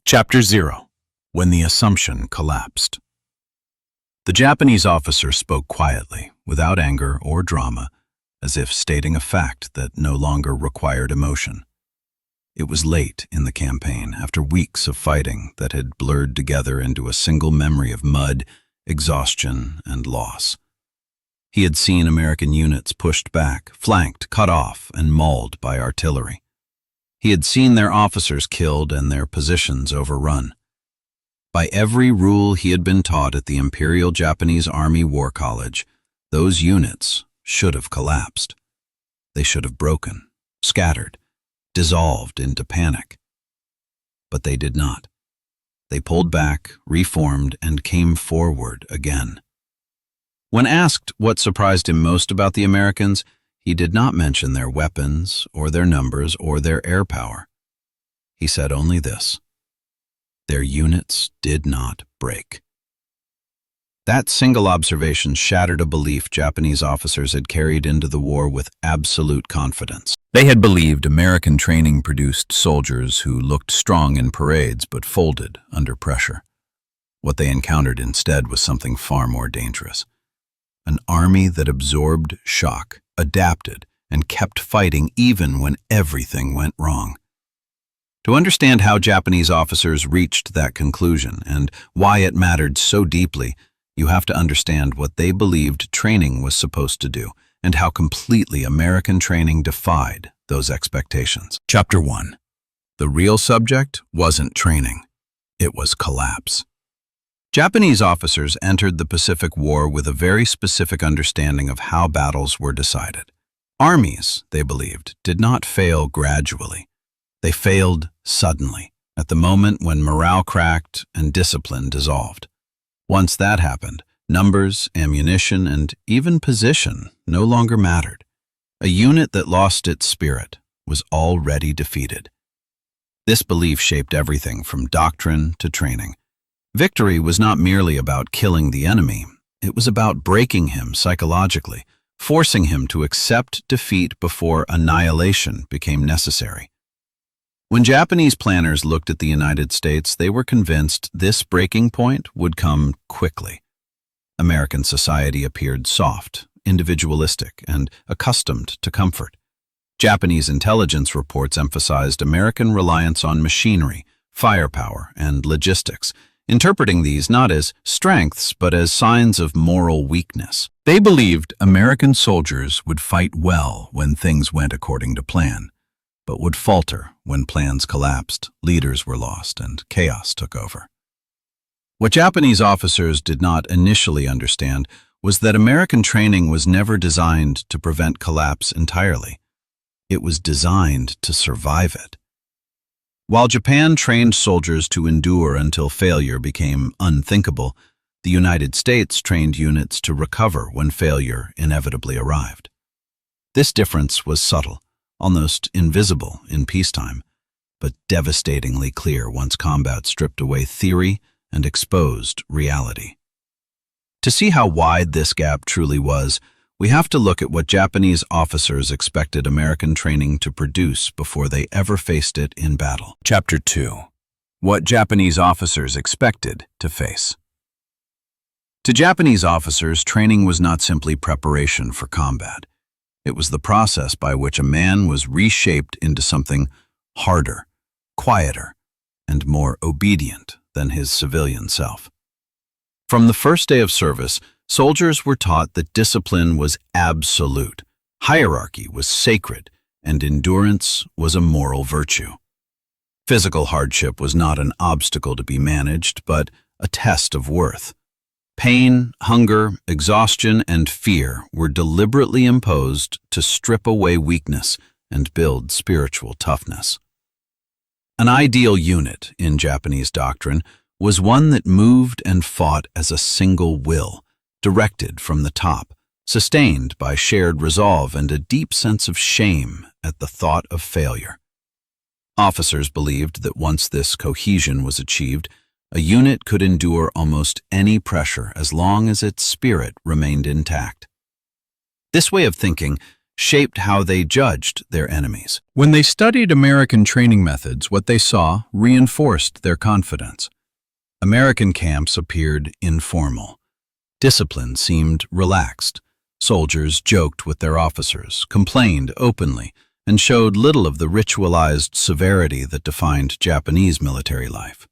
Chapter 0. When the Assumption Collapsed. The Japanese officer spoke quietly, without anger or drama, as if stating a fact that no longer required emotion. It was late in the campaign, after weeks of fighting that had blurred together into a single memory of mud, exhaustion, and loss. He had seen American units pushed back, flanked, cut off, and mauled by artillery. He had seen their officers killed and their positions overrun. By every rule he had been taught at the Imperial Japanese Army War College, those units should have collapsed. They should have broken, scattered, dissolved into panic. But they did not. They pulled back, reformed, and came forward again. When asked what surprised him most about the Americans, he did not mention their weapons, or their numbers, or their air power. He said only this: their units did not break. That single observation shattered a belief Japanese officers had carried into the war with absolute confidence. They had believed American training produced soldiers who looked strong in parades but folded under pressure. What they encountered instead was something far more dangerous. An army that absorbed shock, adapted, and kept fighting even when everything went wrong. To understand how Japanese officers reached that conclusion and why it mattered so deeply, you have to understand what they believed training was supposed to do and how completely American training defied those expectations. Chapter 1. The real subject wasn't training. It was collapse. Japanese officers entered the Pacific War with a very specific understanding of how battles were decided. Armies, they believed, did not fail gradually. They failed suddenly, at the moment when morale cracked and discipline dissolved. Once that happened, numbers, ammunition, and even position no longer mattered. A unit that lost its spirit was already defeated. This belief shaped everything from doctrine to training. Victory was not merely about killing the enemy. It was about breaking him psychologically, forcing him to accept defeat before annihilation became necessary. When Japanese planners looked at the United States, they were convinced this breaking point would come quickly. American society appeared soft, individualistic, and accustomed to comfort. Japanese intelligence reports emphasized American reliance on machinery, firepower, and logistics, interpreting these not as strengths but as signs of moral weakness. They believed American soldiers would fight well when things went according to plan, but would falter when plans collapsed, leaders were lost, and chaos took over. What Japanese officers did not initially understand was that American training was never designed to prevent collapse entirely. It was designed to survive it. While Japan trained soldiers to endure until failure became unthinkable, the United States trained units to recover when failure inevitably arrived. This difference was subtle, almost invisible in peacetime, but devastatingly clear once combat stripped away theory and exposed reality. To see how wide this gap truly was, we have to look at what Japanese officers expected American training to produce before they ever faced it in battle. Chapter 2. What Japanese officers expected to face. To Japanese officers, training was not simply preparation for combat. It was the process by which a man was reshaped into something harder, quieter, and more obedient than his civilian self. From the first day of service, soldiers were taught that discipline was absolute, hierarchy was sacred, and endurance was a moral virtue. Physical hardship was not an obstacle to be managed, but a test of worth. Pain, hunger, exhaustion, and fear were deliberately imposed to strip away weakness and build spiritual toughness. An ideal unit in Japanese doctrine was one that moved and fought as a single will, directed from the top, sustained by shared resolve and a deep sense of shame at the thought of failure. Officers believed that once this cohesion was achieved, a unit could endure almost any pressure as long as its spirit remained intact. This way of thinking shaped how they judged their enemies. When they studied American training methods, what they saw reinforced their confidence. American camps appeared informal. Discipline seemed relaxed. Soldiers joked with their officers, complained openly, and showed little of the ritualized severity that defined Japanese military life.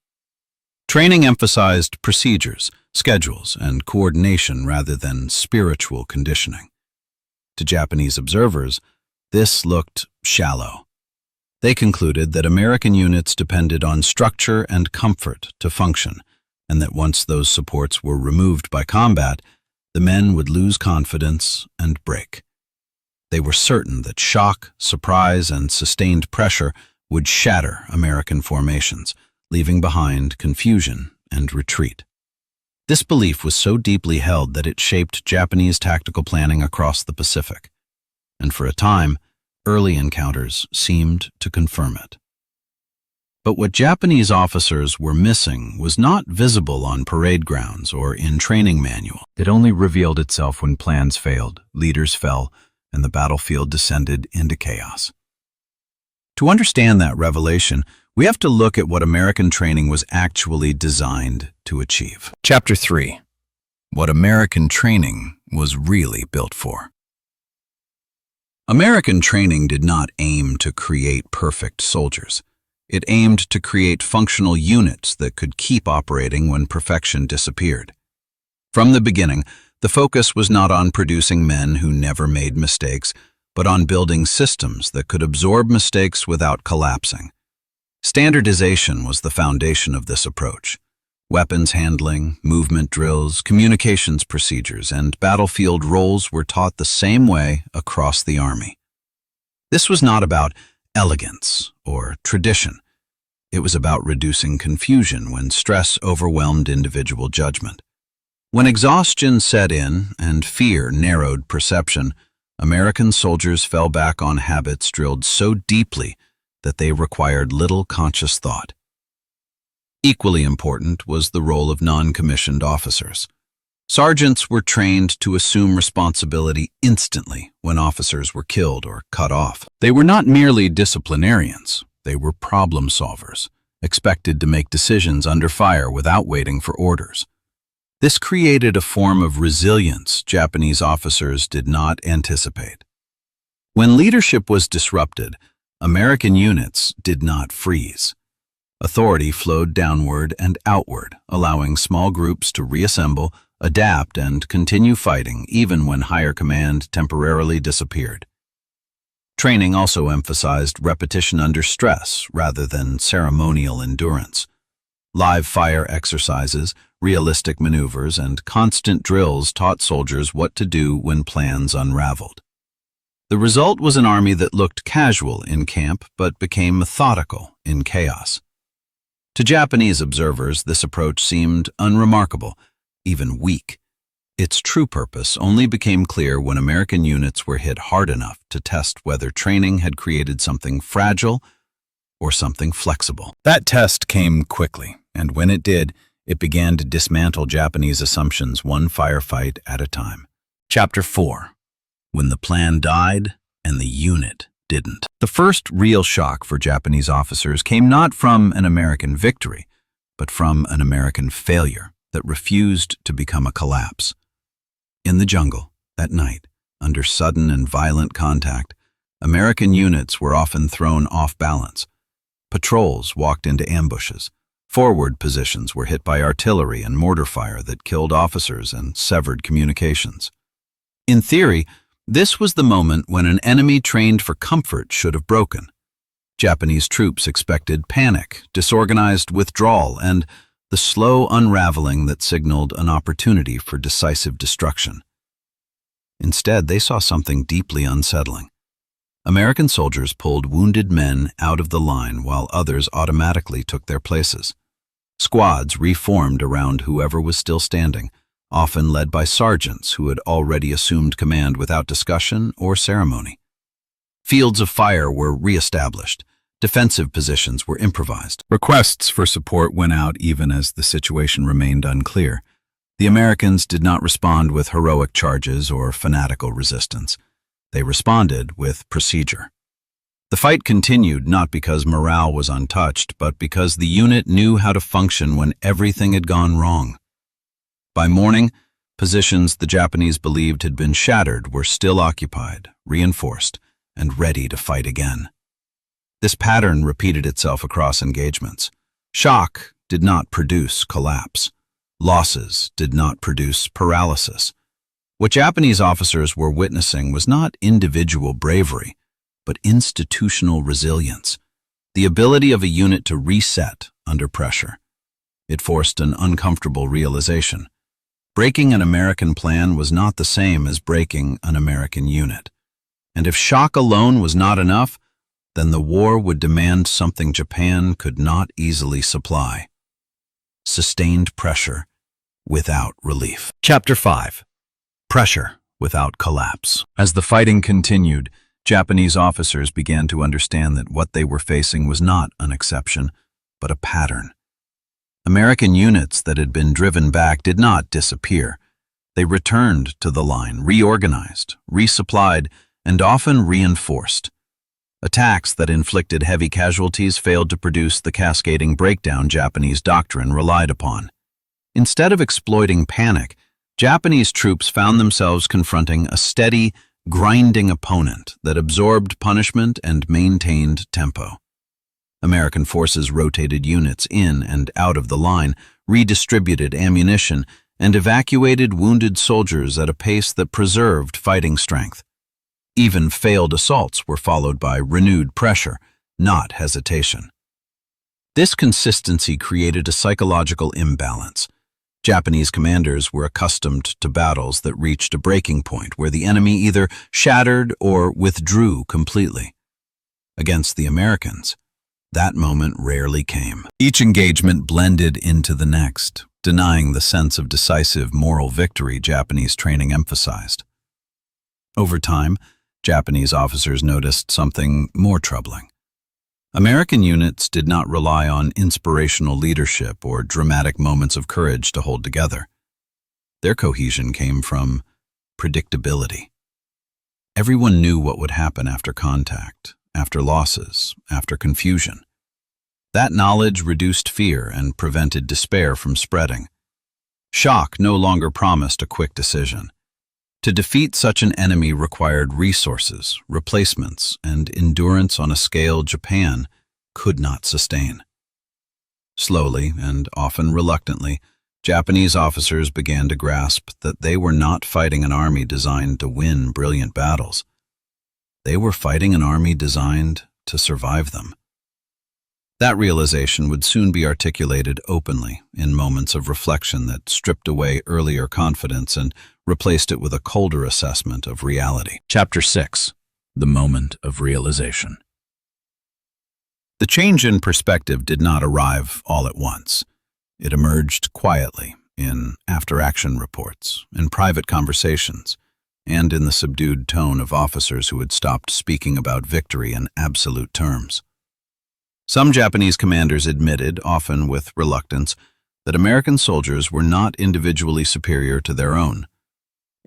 Training emphasized procedures, schedules, and coordination rather than spiritual conditioning. To Japanese observers, this looked shallow. They concluded that American units depended on structure and comfort to function, and that once those supports were removed by combat, the men would lose confidence and break. They were certain that shock, surprise, and sustained pressure would shatter American formations, leaving behind confusion and retreat. This belief was so deeply held that it shaped Japanese tactical planning across the Pacific, and for a time, early encounters seemed to confirm it. But what Japanese officers were missing was not visible on parade grounds or in training manuals. It only revealed itself when plans failed, leaders fell, and the battlefield descended into chaos. To understand that revelation, we have to look at what American training was actually designed to achieve. Chapter 3. What American training was really built for. American training did not aim to create perfect soldiers. It aimed to create functional units that could keep operating when perfection disappeared. From the beginning, the focus was not on producing men who never made mistakes, but on building systems that could absorb mistakes without collapsing. Standardization was the foundation of this approach. Weapons handling, movement drills, communications procedures, and battlefield roles were taught the same way across the Army. This was not about elegance or tradition. It was about reducing confusion when stress overwhelmed individual judgment. When exhaustion set in and fear narrowed perception, American soldiers fell back on habits drilled so deeply that they required little conscious thought. Equally important was the role of non-commissioned officers. Sergeants were trained to assume responsibility instantly when officers were killed or cut off. They were not merely disciplinarians, they were problem solvers, expected to make decisions under fire without waiting for orders. This created a form of resilience Japanese officers did not anticipate. When leadership was disrupted, American units did not freeze. Authority flowed downward and outward, allowing small groups to reassemble, adapt, and continue fighting even when higher command temporarily disappeared. Training also emphasized repetition under stress rather than ceremonial endurance. Live fire exercises, realistic maneuvers, and constant drills taught soldiers what to do when plans unraveled. The result was an army that looked casual in camp but became methodical in chaos. To Japanese observers, this approach seemed unremarkable, even weak. Its true purpose only became clear when American units were hit hard enough to test whether training had created something fragile or something flexible. That test came quickly, and when it did, it began to dismantle Japanese assumptions one firefight at a time. Chapter 4. When the plan died and the unit didn't. The first real shock for Japanese officers came not from an American victory, but from an American failure that refused to become a collapse. In the jungle, at night, under sudden and violent contact, American units were often thrown off balance. Patrols walked into ambushes. Forward positions were hit by artillery and mortar fire that killed officers and severed communications. In theory, this was the moment when an enemy trained for comfort should have broken. Japanese troops expected panic, disorganized withdrawal, and the slow unraveling that signaled an opportunity for decisive destruction. Instead, they saw something deeply unsettling. American soldiers pulled wounded men out of the line while others automatically took their places. Squads reformed around whoever was still standing, often led by sergeants who had already assumed command without discussion or ceremony. Fields of fire were re-established. Defensive positions were improvised. Requests for support went out even as the situation remained unclear. The Americans did not respond with heroic charges or fanatical resistance. They responded with procedure. The fight continued not because morale was untouched, but because the unit knew how to function when everything had gone wrong. By morning, positions the Japanese believed had been shattered were still occupied, reinforced, and ready to fight again. This pattern repeated itself across engagements. Shock did not produce collapse. Losses did not produce paralysis. What Japanese officers were witnessing was not individual bravery, but institutional resilience, the ability of a unit to reset under pressure. It forced an uncomfortable realization. Breaking an American plan was not the same as breaking an American unit. And if shock alone was not enough, then the war would demand something Japan could not easily supply: sustained pressure without relief. Chapter 5. Pressure without collapse. As the fighting continued, Japanese officers began to understand that what they were facing was not an exception, but a pattern. American units that had been driven back did not disappear. They returned to the line, reorganized, resupplied, and often reinforced. Attacks that inflicted heavy casualties failed to produce the cascading breakdown Japanese doctrine relied upon. Instead of exploiting panic, Japanese troops found themselves confronting a steady, grinding opponent that absorbed punishment and maintained tempo. American forces rotated units in and out of the line, redistributed ammunition, and evacuated wounded soldiers at a pace that preserved fighting strength. Even failed assaults were followed by renewed pressure, not hesitation. This consistency created a psychological imbalance. Japanese commanders were accustomed to battles that reached a breaking point where the enemy either shattered or withdrew completely. Against the Americans, that moment rarely came. Each engagement blended into the next, denying the sense of decisive moral victory Japanese training emphasized. Over time, Japanese officers noticed something more troubling. American units did not rely on inspirational leadership or dramatic moments of courage to hold together. Their cohesion came from predictability. Everyone knew what would happen after contact, after losses, after confusion. That knowledge reduced fear and prevented despair from spreading. Shock no longer promised a quick decision. To defeat such an enemy required resources, replacements, and endurance on a scale Japan could not sustain. Slowly, and often reluctantly, Japanese officers began to grasp that they were not fighting an army designed to win brilliant battles. They were fighting an army designed to survive them. That realization would soon be articulated openly in moments of reflection that stripped away earlier confidence and replaced it with a colder assessment of reality. Chapter 6. The Moment of Realization. The change in perspective did not arrive all at once. It emerged quietly in after-action reports, in private conversations, and in the subdued tone of officers who had stopped speaking about victory in absolute terms. Some Japanese commanders admitted, often with reluctance, that American soldiers were not individually superior to their own.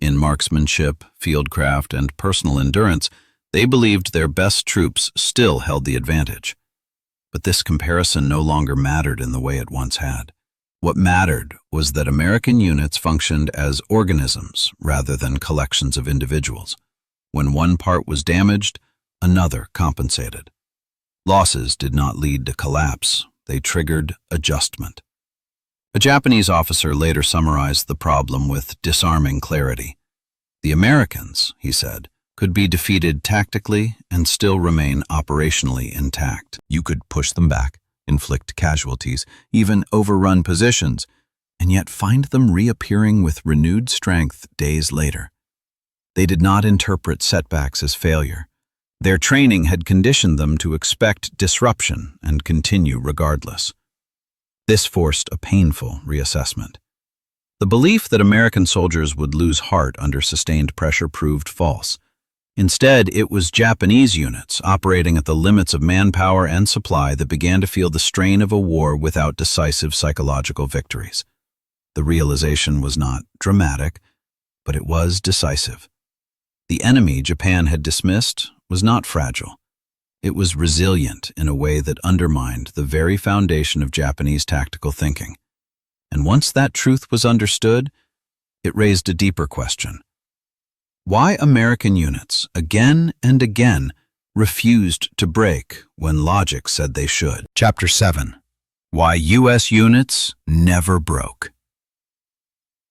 In marksmanship, fieldcraft, and personal endurance, they believed their best troops still held the advantage. But this comparison no longer mattered in the way it once had. What mattered was that American units functioned as organisms rather than collections of individuals. When one part was damaged, another compensated. Losses did not lead to collapse, they triggered adjustment. A Japanese officer later summarized the problem with disarming clarity. The Americans, he said, could be defeated tactically and still remain operationally intact. You could push them back, inflict casualties, even overrun positions, and yet find them reappearing with renewed strength days later. They did not interpret setbacks as failure. Their training had conditioned them to expect disruption and continue regardless. This forced a painful reassessment. The belief that American soldiers would lose heart under sustained pressure proved false. Instead, it was Japanese units operating at the limits of manpower and supply that began to feel the strain of a war without decisive psychological victories. The realization was not dramatic, but it was decisive. The enemy Japan had dismissed was not fragile. It was resilient in a way that undermined the very foundation of Japanese tactical thinking. And once that truth was understood, it raised a deeper question. Why American units, again and again, refused to break when logic said they should. Chapter 7. Why U.S. units never broke.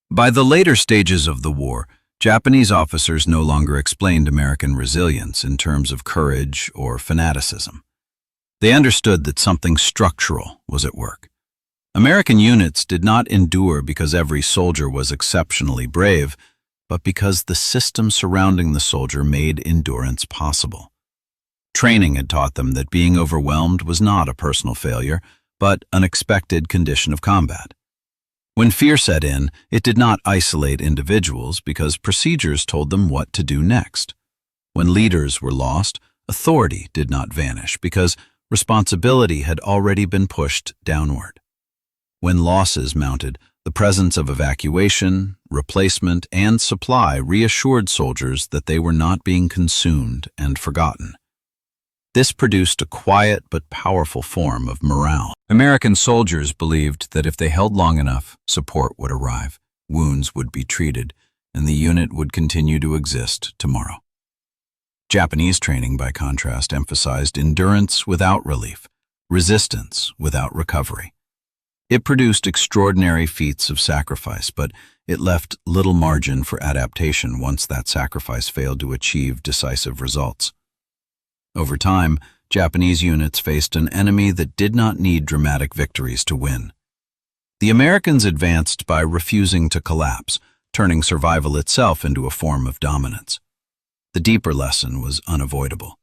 By the later stages of the war, Japanese officers no longer explained American resilience in terms of courage or fanaticism. They understood that something structural was at work. American units did not endure because every soldier was exceptionally brave, but because the system surrounding the soldier made endurance possible. Training had taught them that being overwhelmed was not a personal failure, but an expected condition of combat. When fear set in, it did not isolate individuals because procedures told them what to do next. When leaders were lost, authority did not vanish because responsibility had already been pushed downward. When losses mounted, the presence of evacuation, replacement, and supply reassured soldiers that they were not being consumed and forgotten. This produced a quiet but powerful form of morale. American soldiers believed that if they held long enough, support would arrive, wounds would be treated, and the unit would continue to exist tomorrow. Japanese training, by contrast, emphasized endurance without relief, resistance without recovery. It produced extraordinary feats of sacrifice, but it left little margin for adaptation once that sacrifice failed to achieve decisive results. Over time, Japanese units faced an enemy that did not need dramatic victories to win. The Americans advanced by refusing to collapse, turning survival itself into a form of dominance. The deeper lesson was unavoidable.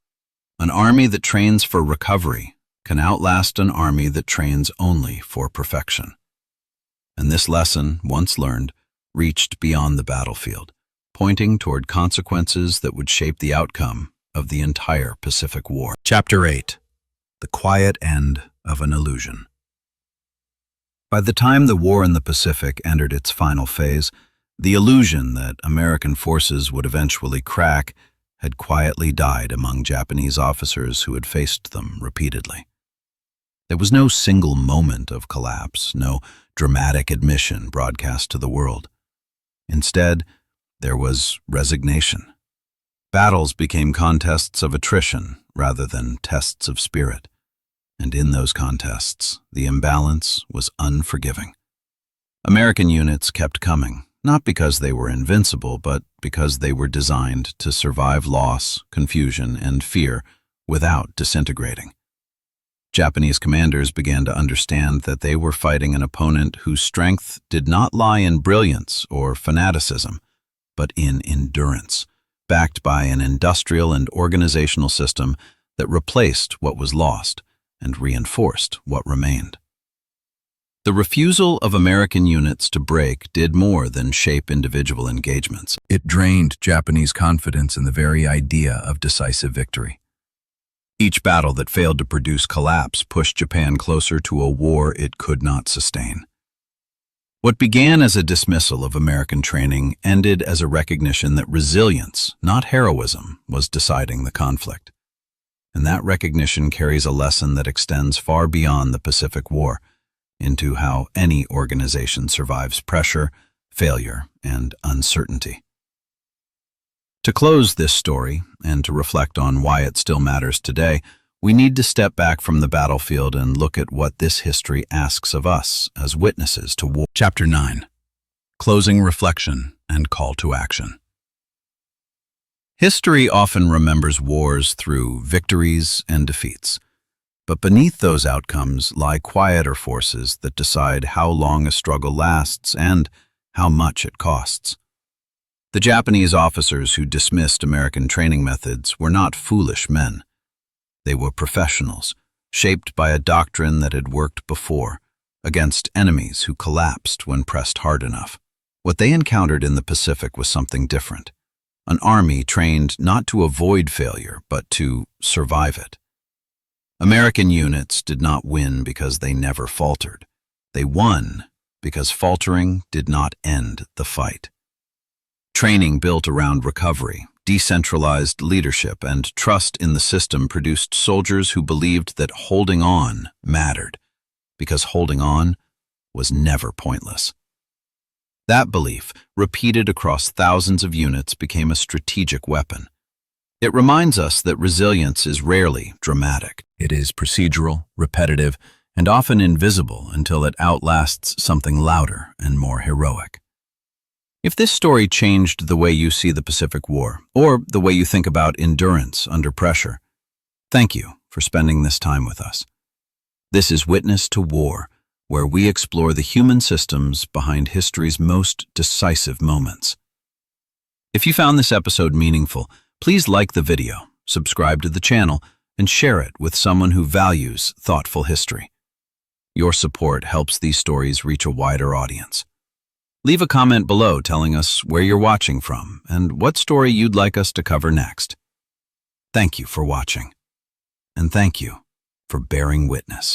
An army that trains for recovery can outlast an army that trains only for perfection. And this lesson, once learned, reached beyond the battlefield, pointing toward consequences that would shape the outcome of the entire Pacific War. Chapter 8. The Quiet End of an Illusion. By the time the war in the Pacific entered its final phase, the illusion that American forces would eventually crack had quietly died among Japanese officers who had faced them repeatedly. There was no single moment of collapse, no dramatic admission broadcast to the world. Instead, there was resignation. Battles became contests of attrition rather than tests of spirit, and in those contests, the imbalance was unforgiving. American units kept coming, not because they were invincible, but because they were designed to survive loss, confusion, and fear without disintegrating. Japanese commanders began to understand that they were fighting an opponent whose strength did not lie in brilliance or fanaticism, but in endurance, backed by an industrial and organizational system that replaced what was lost and reinforced what remained. The refusal of American units to break did more than shape individual engagements. It drained Japanese confidence in the very idea of decisive victory. Each battle that failed to produce collapse pushed Japan closer to a war it could not sustain. What began as a dismissal of American training ended as a recognition that resilience, not heroism, was deciding the conflict. And that recognition carries a lesson that extends far beyond the Pacific War, into how any organization survives pressure, failure, and uncertainty. To close this story, and to reflect on why it still matters today, we need to step back from the battlefield and look at what this history asks of us as witnesses to war. Chapter 9. Closing Reflection and Call to Action. History often remembers wars through victories and defeats, but beneath those outcomes lie quieter forces that decide how long a struggle lasts and how much it costs. The Japanese officers who dismissed American training methods were not foolish men. They were professionals, shaped by a doctrine that had worked before, against enemies who collapsed when pressed hard enough. What they encountered in the Pacific was something different. An army trained not to avoid failure, but to survive it. American units did not win because they never faltered. They won because faltering did not end the fight. Training built around recovery, Decentralized leadership and trust in the system produced soldiers who believed that holding on mattered, because holding on was never pointless. That belief, repeated across thousands of units, became a strategic weapon. It reminds us that resilience is rarely dramatic. It is procedural, repetitive, and often invisible until it outlasts something louder and more heroic. If this story changed the way you see the Pacific War, or the way you think about endurance under pressure, thank you for spending this time with us. This is Witness to War, where we explore the human systems behind history's most decisive moments. If you found this episode meaningful, please like the video, subscribe to the channel, and share it with someone who values thoughtful history. Your support helps these stories reach a wider audience. Leave a comment below telling us where you're watching from and what story you'd like us to cover next. Thank you for watching, and thank you for bearing witness.